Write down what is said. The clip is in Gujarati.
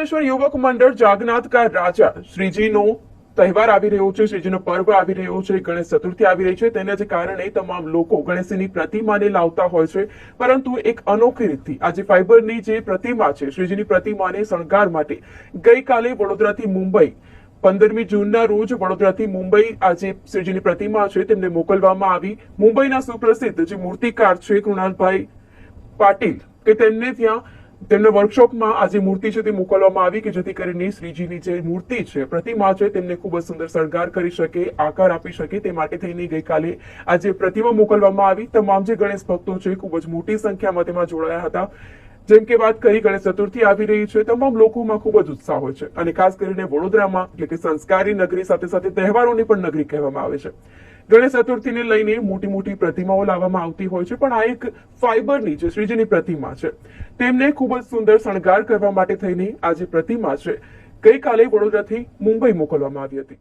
સોમેશ્વર યુવક મંડળ જાગનાથ કા રાજા શ્રીજીનો તહેવાર આવી રહ્યો છે, શ્રીજીનો પર્વ આવી રહ્યો છે, ગણેશ ચતુર્થી આવી રહી છે, તેના જ કારણે તમામ લોકો ગણેશજીની પ્રતિમાને લાવતા હોય છે. પરંતુ એક અનોખી રીતથી આજે ફાઈબરની જે પ્રતિમા છે, શ્રીજીની પ્રતિમાને શણગાર માટે ગઈકાલે વડોદરાથી મુંબઈ 15મી જૂનના રોજ વડોદરાથી મુંબઈ આજે શ્રીજીની પ્રતિમા છે તેમને મોકલવામાં આવી. મુંબઈના સુપ્રસિદ્ધ જે મૂર્તિકાર છે કૃણાલભાઈ પાટીલ કે તેમને ત્યાં તેમના વર્કશોપમાં આજે મૂર્તિ છે તે મોકલવામાં આવી કે જેથી કરીને શ્રીજીની જે મૂર્તિ છે, પ્રતિમા છે, તેમને ખૂબ જ સુંદર શણગાર કરી શકે, આકાર આપી શકે. તે માટે થઈને ગઈકાલે આજે પ્રતિમા મોકલવામાં આવી. તમામ જે ગણેશ ભક્તો છે ખૂબ જ મોટી સંખ્યામાં તેમાં જોડાયા હતા. જેમ કે વાત કરી, ગણેશ ચતુર્થી આવી રહી છે, તમામ લોકોમાં ખૂબ જ ઉત્સાહ હોય છે અને ખાસ કરીને વડોદરામાં એટલે કે સંસ્કારી નગરી સાથે સાથે તહેવારોની પણ નગરી કહેવામાં આવે છે. ગણેશ ચતુર્થીને લઈને મોટી મોટી પ્રતિમાઓ લાવવામાં આવતી હોય છે, પણ આ એક ફાઈબરની જે શ્રીજીની પ્રતિમા છે તેમને ખૂબ જ સુંદર શણગાર કરવા માટે થઈને આ જે પ્રતિમા છે ગઈકાલે વડોદરાથી મુંબઈ મોકલવામાં આવી હતી.